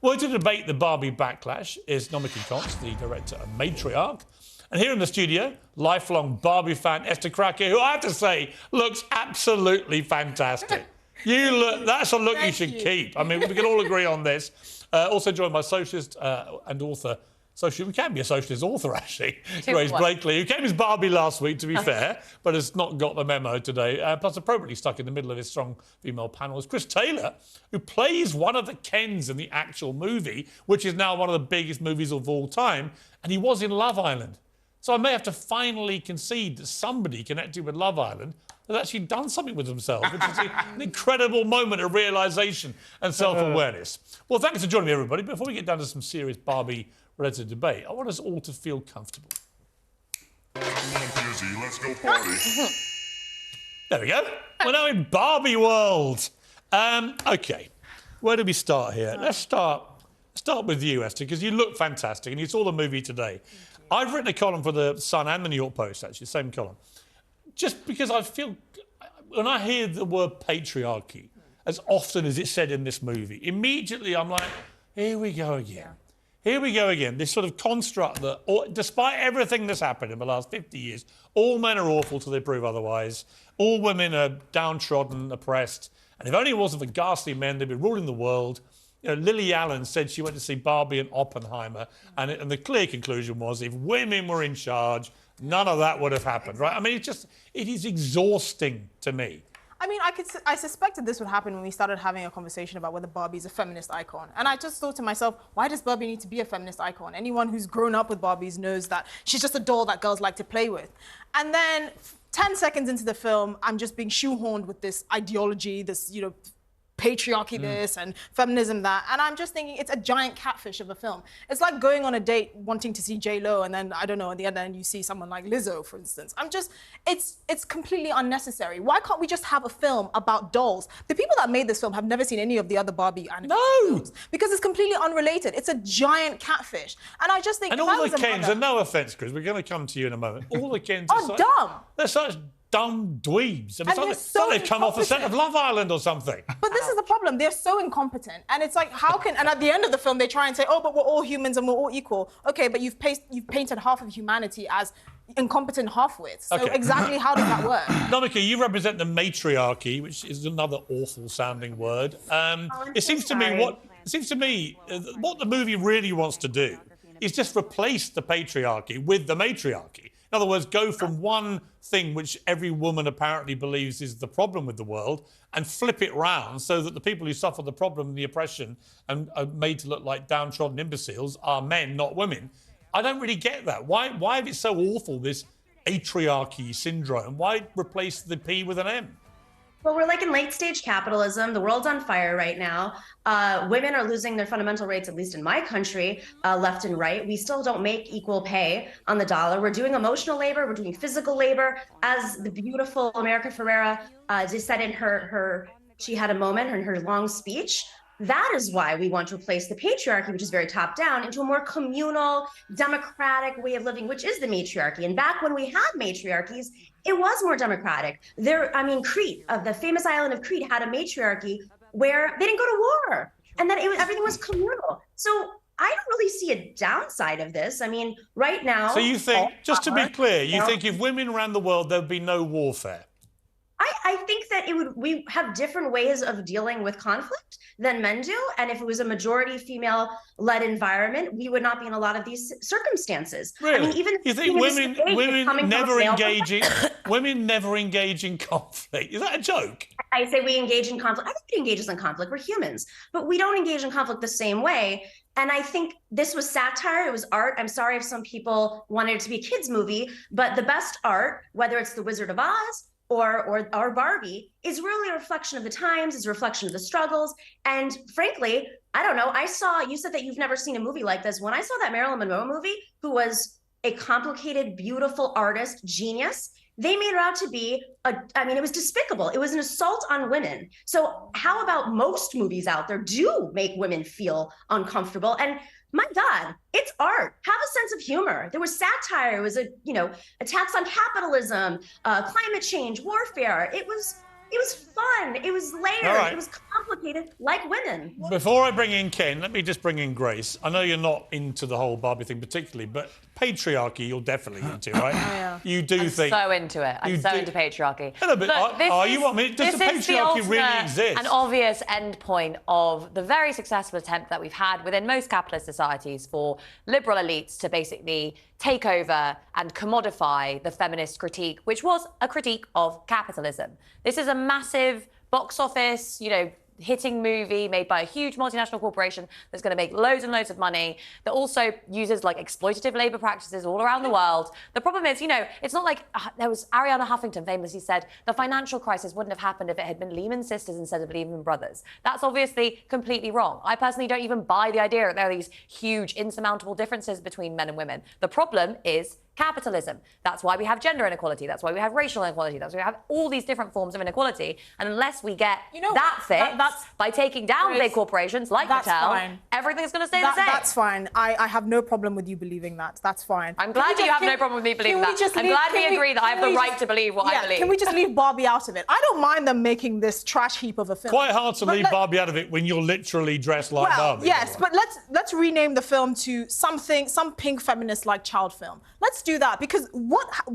Well, to debate the Barbie backlash is Nomiki Konst, the director of Matriarch. And here in the studio, lifelong Barbie fan Esther Krakue, who I have to say looks absolutely fantastic. That's a look you should keep. I mean, we can all agree on this. Also joined by socialist and author. We can be a socialist author, actually. Grace Blakeley, who came as Barbie last week, to be fair, but has not got the memo today. Plus, appropriately stuck in the middle of his strong female panel is Chris Taylor, who plays one of the Kens in the actual movie, which is now one of the biggest movies of all time. And he was in Love Island. So I may have to finally concede that somebody connected with Love Island has actually done something with themselves, which is an incredible moment of realisation and self-awareness. Well, thanks for joining me, everybody. Before we get down to some serious Barbie-related debate, I want us all to feel comfortable. Come on, Piersy, let's go party. There we go. We're now in Barbie world. OK, where do we start here? Let's start with you, Esther, because you look fantastic and you saw the movie today. I've written a column for the Sun and the New York Post, actually, same column. Just because I feel, when I hear the word patriarchy, as often as it's said in this movie, immediately I'm like, here we go again. Here we go again. This sort of construct that, despite everything that's happened in the last 50 years, all men are awful till they prove otherwise. All women are downtrodden, oppressed. And if only it wasn't for ghastly men, they'd be ruling the world. You know, Lily Allen said she went to see Barbie and Oppenheimer, and the clear conclusion was if women were in charge, none of that would have happened, right? I mean, it is exhausting to me. I mean, I suspected this would happen when we started having a conversation about whether Barbie is a feminist icon. And I just thought to myself, why does Barbie need to be a feminist icon? Anyone who's grown up with Barbies knows that she's just a doll that girls like to play with. And then 10 seconds into the film, I'm just being shoehorned with this ideology, this, you know, patriarchy this and feminism that, and I'm just thinking it's a giant catfish of a film. It's like going on a date wanting to see J-Lo and then, I don't know, at the other end you see someone like Lizzo, for instance. It's completely unnecessary. Why can't we just have a film about dolls? The people that made this film have never seen any of the other Barbie animated films because it's completely unrelated. It's a giant catfish. And I just think... And all the Kens, and no offence, Chris, we're going to come to you in a moment, all the Kens are dumb. They're such dumb dweebs. I mean, it's like they've come off the set of Love Island or something. But this is the problem. They're so incompetent. And it's like, how can... And at the end of the film, they try and say, oh, but we're all humans and we're all equal. OK, but you've painted half of humanity as incompetent half-wits. So exactly how does that work? Nomiki, you represent the matriarchy, which is another awful-sounding word. It seems to me what the movie really wants to do is just replace the patriarchy with the matriarchy. In other words, go from one thing which every woman apparently believes is the problem with the world and flip it round so that the people who suffer the problem and the oppression and are made to look like downtrodden imbeciles are men, not women. I don't really get that. Why is it so awful, this patriarchy syndrome? Why replace the P with an M? Well, we're like in late-stage capitalism. The world's on fire right now. Women are losing their fundamental rights, at least in my country, left and right. We still don't make equal pay on the dollar. We're doing emotional labor. We're doing physical labor. As the beautiful America Ferrera just said in she had a moment in her long speech. That is why we want to replace the patriarchy, which is very top-down, into a more communal, democratic way of living, which is the matriarchy. And back when we had matriarchies, it was more democratic. Crete, the famous island of Crete, had a matriarchy where they didn't go to war, and that everything was communal. So I don't really see a downside of this. I mean, right now... So you think, just to be clear, you think if women ran the world, there'd be no warfare? I think that we have different ways of dealing with conflict than men do. And if it was a majority female-led environment, we would not be in a lot of these circumstances. Really? I mean, even you think women never engage in conflict? Is that a joke? I say we engage in conflict. I think we engage in conflict. We're humans, but we don't engage in conflict the same way. And I think this was satire. It was art. I'm sorry if some people wanted it to be a kids' movie, but the best art, whether it's The Wizard of Oz or Barbie, is really a reflection of the times, is a reflection of the struggles. And frankly, I don't know, you said that you've never seen a movie like this. When I saw that Marilyn Monroe movie, who was a complicated, beautiful artist, genius, they made her out to be it was despicable. It was an assault on women. So how about most movies out there do make women feel uncomfortable? And my God, it's art. Have a sense of humor. There was satire. It was attacks on capitalism, climate change, warfare. It was It was fun. It was layered. All right. It was complicated, like women. Before I bring in Ken, let me just bring in Grace. I know you're not into the whole Barbie thing particularly, but patriarchy you're definitely into, right? Yeah. You do think... So into it. I'm so into patriarchy. Hello, but are you? I mean, does the patriarchy really exist? An obvious endpoint of the very successful attempt that we've had within most capitalist societies for liberal elites to basically take over and commodify the feminist critique, which was a critique of capitalism. This is a massive box office, hitting movie made by a huge multinational corporation that's going to make loads and loads of money, that also uses exploitative labor practices all around the world. The problem is, it's not like there was Arianna Huffington famously said the financial crisis wouldn't have happened if it had been Lehman Sisters instead of Lehman Brothers. That's obviously completely wrong. I personally don't even buy the idea that there are these huge insurmountable differences between men and women. The problem is capitalism. That's why we have gender inequality. That's why we have racial inequality. That's why we have all these different forms of inequality. And unless we get that fixed by taking down big corporations like Mattel, everything's going to stay the same. That's fine. I have no problem with you believing that. That's fine. I'm glad you have no problem with me believing that. I'm glad we agree that I have the right to believe what I believe. Can we just leave Barbie out of it? I don't mind them making this trash heap of a film. Quite hard to leave Barbie out of it when you're literally dressed like Barbie. Yes, but let's rename the film to some pink feminist-like child film. Let's do that, because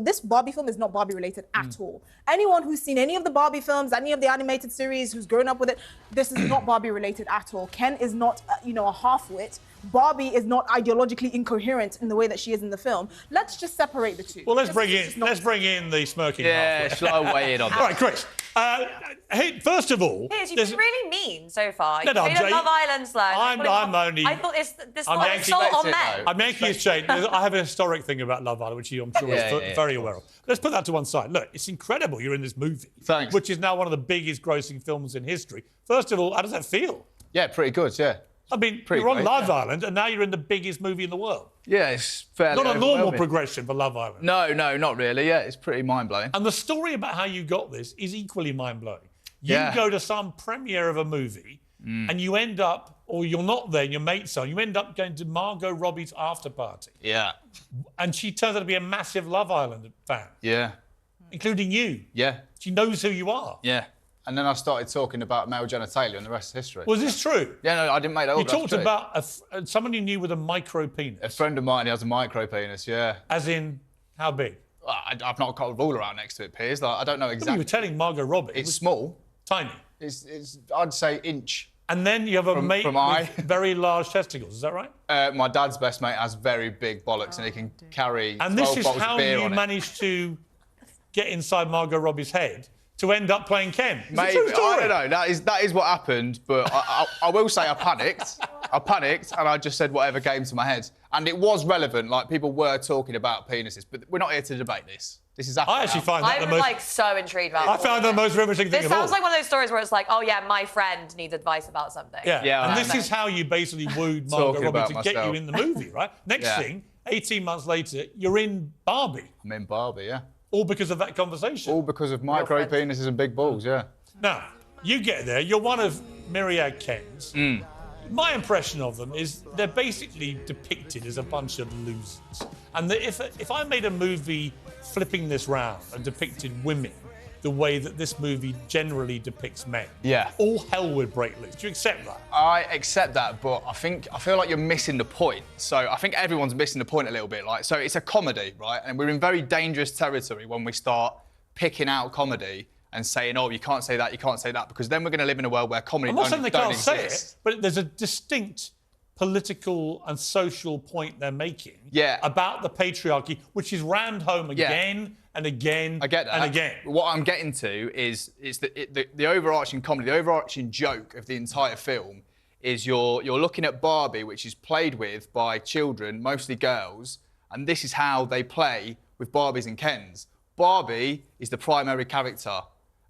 this Barbie film is not Barbie related at all. Anyone who's seen any of the Barbie films, any of the animated series, who's grown up with it, this is not Barbie related at all. Ken is not, a half-wit. Barbie is not ideologically incoherent in the way that she is in the film. Let's just separate the two. Well, let's bring in the smirking halfway. Shall I weigh in on that? All right, Chris. Hey, first of all, Piers, you've been really mean so far. No, You've been a Love Island slur. I'm only. I thought this I'm was assault on men. I'm making his change. I have a historic thing about Love Island, which I'm sure is very aware of. Let's put that to one side. Look, it's incredible you're in this movie. Thanks. Which is now one of the biggest grossing films in history. First of all, how does that feel? Yeah, pretty good, yeah. I mean, Pretty you're on great, Love Island, and now you're in the biggest movie in the world. Yeah, it's fairly Not a normal overwhelming. progression for Love Island. No, not really. Yeah, it's pretty mind-blowing. And the story about how you got this is equally mind-blowing. You Yeah. go to some premiere of a movie, and you end up, or you're not there, and your mate's on, you end up going to Margot Robbie's after party. Yeah. And she turns out to be a massive Love Island fan, Yeah. including you. Yeah. She knows who you are. Yeah. And then I started talking about male genitalia, and the rest is history. Was this true? Yeah, no, I didn't make that up. You that's talked true. about someone you knew with a micro A penis. friend of mine, he has a micro penis, yeah. As in, how big? I've not got a ruler out next to it, Piers. I don't know You were exactly. telling Margot Robbie. It's small. Tiny. It's I'd say inch. And then you have a mate from eye. with very large testicles. Is that right? My dad's best mate has very big bollocks, and he can carry And 12 this is bottles how of beer you on it. managed to get inside Margot Robbie's head to end up playing Ken. It's a Maybe, true story. I don't know. That is what happened, but I will say I panicked. I panicked, and I just said whatever came to my head. And it was relevant. Like, people were talking about penises, but we're not here to debate this. This is I actually find that I'm the most... so intrigued about I found the most riveting thing This of all. sounds like one of those stories where it's like, oh yeah, my friend needs advice about something. Yeah. And this Okay. is how you basically wooed Margot Talking Robbie about to get you myself. in the movie, right? Next Yeah. thing, 18 months later, you're in Barbie. I'm in Barbie, yeah. All because of that conversation. All because of micro penises and big balls, yeah. Now, you get there, you're one of myriad Kens. My impression of them is they're basically depicted as a bunch of losers. And that if I made a movie flipping this round and depicted women the way that this movie generally depicts men, Yeah. all hell would break loose. Do you accept that? I accept that, but I feel like you're missing the point. So I think everyone's missing the point a little bit. So it's a comedy, right? And we're in very dangerous territory when we start picking out comedy and saying, oh, you can't say that, you can't say that, because then we're going to live in a world where comedy I'm not saying they don't can't say it, exist. but there's a distinct political and social point they're making about the patriarchy, which is rammed home again and again I get that. and again. What I'm getting to is the overarching comedy, the overarching joke of the entire film is you're looking at Barbie, which is played with by children, mostly girls, and this is how they play with Barbies and Kens. Barbie is the primary character,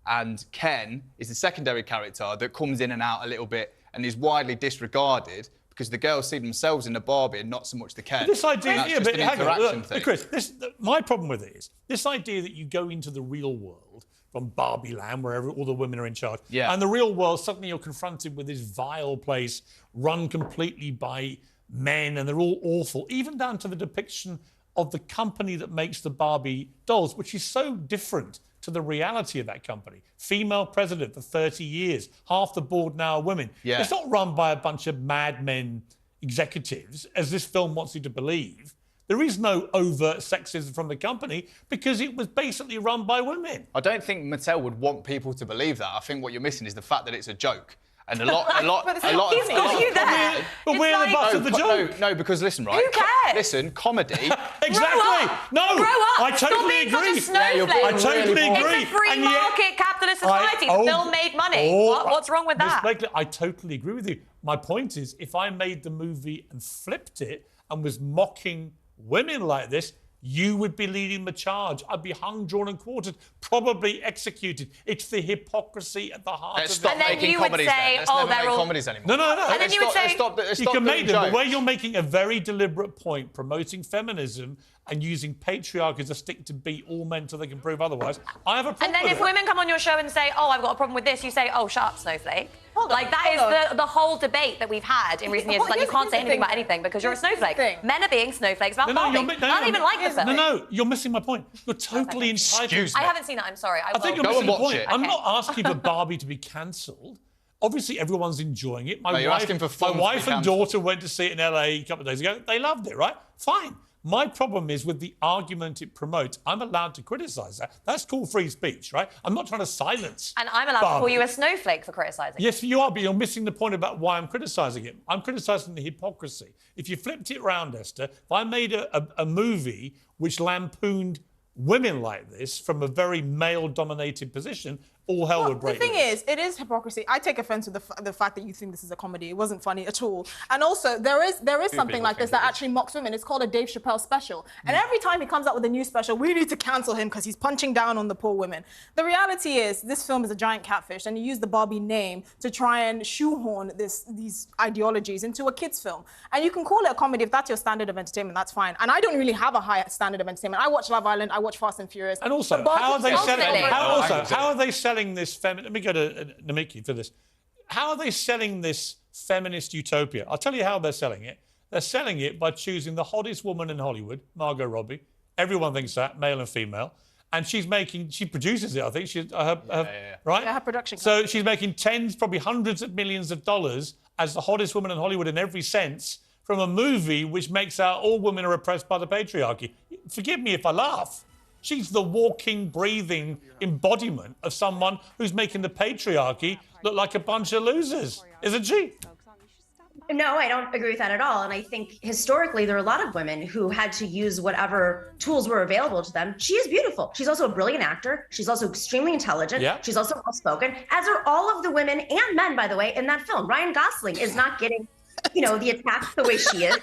and Ken is the secondary character that comes in and out a little bit and is widely disregarded because the girls see themselves in the Barbie and not so much the Ken. This idea, And that's yeah, just but an hang on, interaction look, thing. Chris, my problem with it is this idea that you go into the real world from Barbie land, wherever all the women are in charge, and the real world, suddenly you're confronted with this vile place run completely by men, and they're all awful, even down to the depiction of the company that makes the Barbie dolls, which is so different to the reality of that company. Female president for 30 years, half the board now are women. Yeah. It's not run by a bunch of madmen executives, as this film wants you to believe. There is no overt sexism from the company because it was basically run by women. I don't think Mattel would want people to believe that. I think what you're missing is the fact that it's a joke. And a lot But it's not He's got you there. But It's we're the like- butt of the joke. No, because listen, right? Who cares? Listen, comedy. Exactly. Grow No, up. I Stop totally being such a agree. snowflake. I totally agree. It's a free And yet- market capitalist society. The film made money. What's wrong with Miss that? Blakeley, I totally agree with you. My point is, if I made the movie and flipped it and was mocking women like this, you would be leading the charge. I'd be hung, drawn and quartered, probably executed. It's the hypocrisy at the heart Let's of stop it. And then making you would comedies say, then. Let's oh, never they're make all- comedies anymore. No. And then you would say- You can make them, but where you're making a very deliberate point, promoting feminism and using patriarchy as a stick to beat all men till they can prove otherwise, I have a problem And then with if it. women come on your show and say, oh, I've got a problem with this, you say, oh, shut up, snowflake. Hold on, Like, that hold is the whole debate that we've had in recent years. It's like, you can't say anything about anything because you're a Here's the snowflake. thing. Men are being snowflakes about you're Barbie. mi- I don't you're- even like the film. No, you're missing my point. You're totally entitled. Excuse me. I haven't seen it, I'm sorry. I think you're Go missing and the watch point. it. I'm Okay. not asking for Barbie to be cancelled. Obviously, everyone's enjoying it. No, you're asking for my film to be wife and cancelled. daughter went to see it in LA a couple of days ago. They loved it, right? Fine. My problem is with the argument it promotes. I'm allowed to criticise that. That's called free speech, right? I'm not trying to silence. And I'm allowed to call Barbie. you a snowflake for criticising. Yes, you are, but you're missing the point about why I'm criticising it. I'm criticising the hypocrisy. If you flipped it round, Esther, if I made a movie which lampooned women like this from a very male-dominated position, all hell would The break thing loose. is, it is hypocrisy. I take offense with the fact that you think this is a comedy. It wasn't funny at all. And also, there is something people like this think that it is. actually mocks women. It's called a Dave Chappelle special. And every time he comes out with a new special, we need to cancel him because he's punching down on the poor women. The reality is, this film is a giant catfish, and you use the Barbie name to try and shoehorn these ideologies into a kids' film. And you can call it a comedy if that's your standard of entertainment. That's fine. And I don't really have a high standard of entertainment. I watch Love Island. I watch Fast and Furious. And also, But how are they Barbie- selling? Ultimately- How are they selling this Let me go to Nomiki for this. How are they selling this feminist utopia? I'll tell you how they're selling it. They're selling it by choosing the hottest woman in Hollywood, Margot Robbie. Everyone thinks that, male and female. And she produces it, I think. Right? Yeah, her production So she's making tens, probably hundreds of millions of dollars as the hottest woman in Hollywood in every sense from a movie which makes out all women are oppressed by the patriarchy. Forgive me if I laugh. She's the walking, breathing embodiment of someone who's making the patriarchy look like a bunch of losers, isn't she? No, I don't agree with that at all. And I think historically, there are a lot of women who had to use whatever tools were available to them. She is beautiful. She's also a brilliant actor. She's also extremely intelligent. Yeah. She's also well-spoken, as are all of the women and men, by the way, in that film. Ryan Gosling is not getting, the attacks the way she is.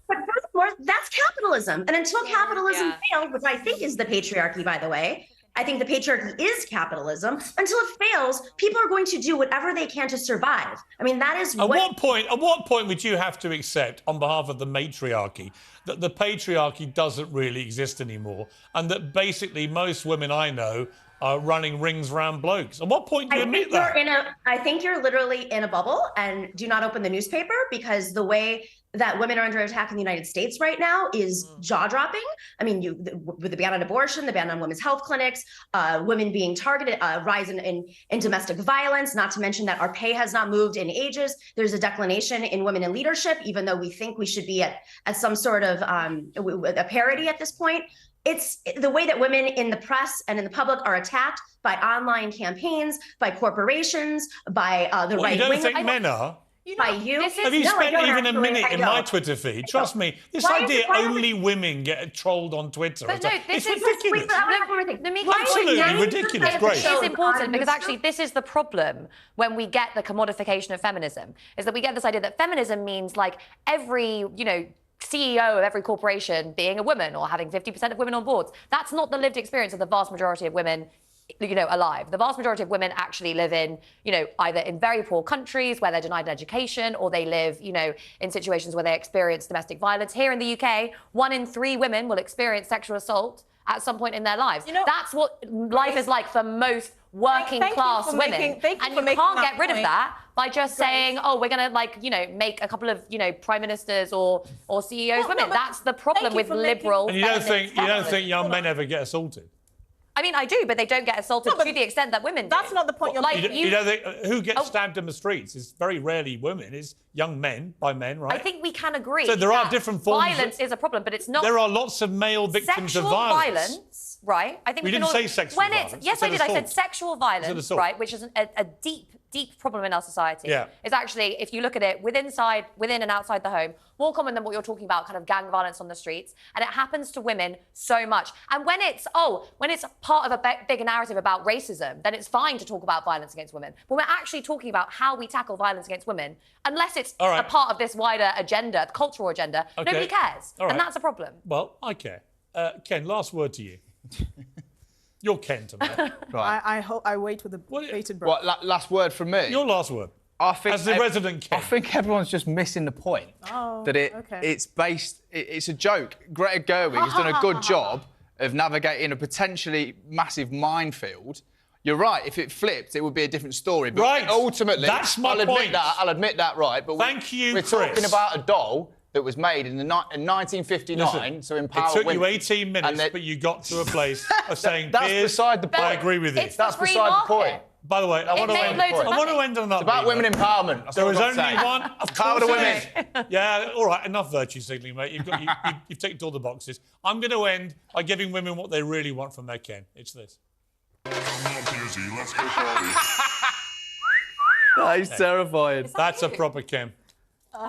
But furthermore, that's capitalism. And until capitalism fails, which I think is the patriarchy, by the way, I think the patriarchy is capitalism. Until it fails, people are going to do whatever they can to survive. I mean, that is At what point would you have to accept, on behalf of the matriarchy, that the patriarchy doesn't really exist anymore, and that basically most women I know are running rings around blokes? At what point do you admit that? I think you're literally in a bubble, and do not open the newspaper, because the way that women are under attack in the United States right now is jaw-dropping. I mean, with the ban on abortion, the ban on women's health clinics, women being targeted, rise in domestic violence, not to mention that our pay has not moved in ages. There's a declination in women in leadership, even though we think we should be at some sort of a parity at this point. It's the way that women in the press and in the public are attacked by online campaigns, by corporations, by the right You wing. don't think men are? By you? Have you No, I spent don't even a actually. minute I in my don't. Twitter feed? Trust me, this Why is idea it- why are only women get trolled on Twitter. But no, it's this is- ridiculous. Wait, but I have one more thing. Namiki, Why is Absolutely 90% ridiculous. of the Great. It show is important on because YouTube? actually this is the problem when we get the commodification of feminism, is that we get this idea that feminism means like every, CEO of every corporation being a woman or having 50% of women on boards. That's not the lived experience of the vast majority of women alive. The vast majority of women actually live in, either in very poor countries where they're denied an education, or they live, in situations where they experience domestic violence. Here in the UK, 1 in 3 women will experience sexual assault at some point in their lives. That's what life is like for most working class women. And you can't get rid of that by just saying, oh, we're going to make a couple of, prime ministers or CEOs women. That's the problem with liberal. And you don't think young men ever get assaulted? I mean, I do, but they don't get assaulted to the extent that women do. That's not the point you're like, making. You know, who gets stabbed in the streets is very rarely women. It's young men by men, right? I think we can agree. So there are that different forms. Violence is a problem, but it's not. There are lots of male victims sexual of violence. Right? I think We can didn't all, say sexual when violence. It's, yes, I I said did. I said assault. sexual violence, assault. right? Which is a deep problem in our society. Yeah. It's actually, if you look at it within and outside the home, more common than what you're talking about, kind of gang violence on the streets, and it happens to women so much. And when it's part of a bigger narrative about racism, then it's fine to talk about violence against women. But we're actually talking about how we tackle violence against women, unless it's a part of this wider agenda, cultural agenda. Okay. Nobody cares, All right. and that's a problem. Well, I care. Ken, last word to you. You're Ken to me. Right. I wait with a bated breath. What, last word from me? Your last word. I think As the resident Ken. I think everyone's just missing the point. That it's a joke. Greta Gerwig has done a good job of navigating a potentially massive minefield. You're right, if it flipped, it would be a different story. But Right. ultimately, That's my I'll point. admit that, right. But Thank you, we're Chris. talking about a doll that was made in 1959 Listen, to empower it took women. you 18 minutes, And that- but you got to a place of saying, That's "Piers, beside the point. I agree with you. It's That's the free beside the market. point. By the way, I want to made end. loads of I want to money. end on that. It's about beat, women mate. empowerment. That's There what was I've got to only say. one. Of Power course to it women. is. Yeah, all right, enough virtue signaling, mate. You've ticked all the boxes. I'm going to end by giving women what they really want from their Ken. It's this. Come on, Piersy, let's go party. That is terrifying. That's a proper Ken.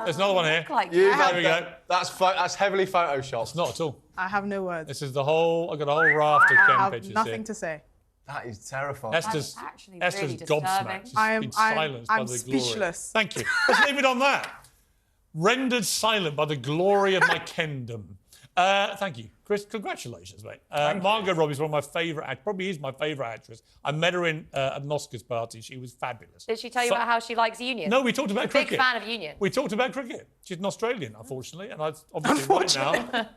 There's another one here. Like You've that. There we go. That's heavily photoshopped. Not at all. I have no words. This is the whole. I've got a whole raft of I Ken have pictures nothing here. to say. That is terrifying. Esther's actually Esther's really disturbing. gobsmacked. She's I'm- been I'm- silenced I'm by the glory. speechless. Thank you. Let's leave it on that. Rendered silent by the glory of my kendom. Thank you, Chris. Congratulations, mate. Margot Robbie is one of my favourite probably is my favourite actress. I met her at an Oscars party. She was fabulous. Did she tell you about how she likes Union? No, we talked about cricket. Big fan of Union. We talked about cricket. She's an Australian, unfortunately, and obviously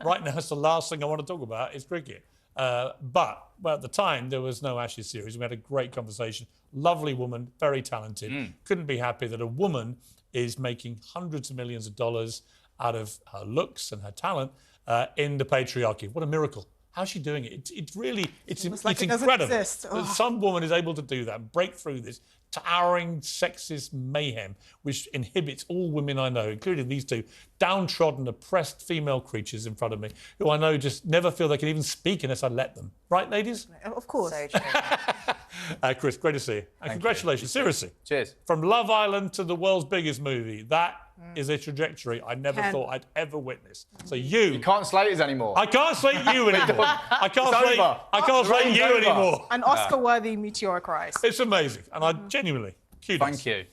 right now, it's the last thing I want to talk about is cricket. But at the time, there was no Ashes series. We had a great conversation. Lovely woman, very talented. Couldn't be happy that a woman is making hundreds of millions of dollars out of her looks and her talent in the patriarchy. What a miracle. How's she doing it? It's really, it's like it doesn't incredible exist. that some woman is able to do that and break through this towering sexist mayhem which inhibits all women I know, including these two downtrodden, oppressed female creatures in front of me, who I know just never feel they can even speak unless I let them. Right, ladies? Of course. So true. Chris, great to see you. And congratulations, seriously. Cheers. From Love Island to the world's biggest movie, that is a trajectory I never Ken. thought I'd ever witness. So you Can't slate us anymore. I can't slate you anymore. I can't It's slate, over. I can't slate Reign's you over. anymore. An Oscar-worthy meteoric rise. It's amazing. And I genuinely, kudos. Thank you.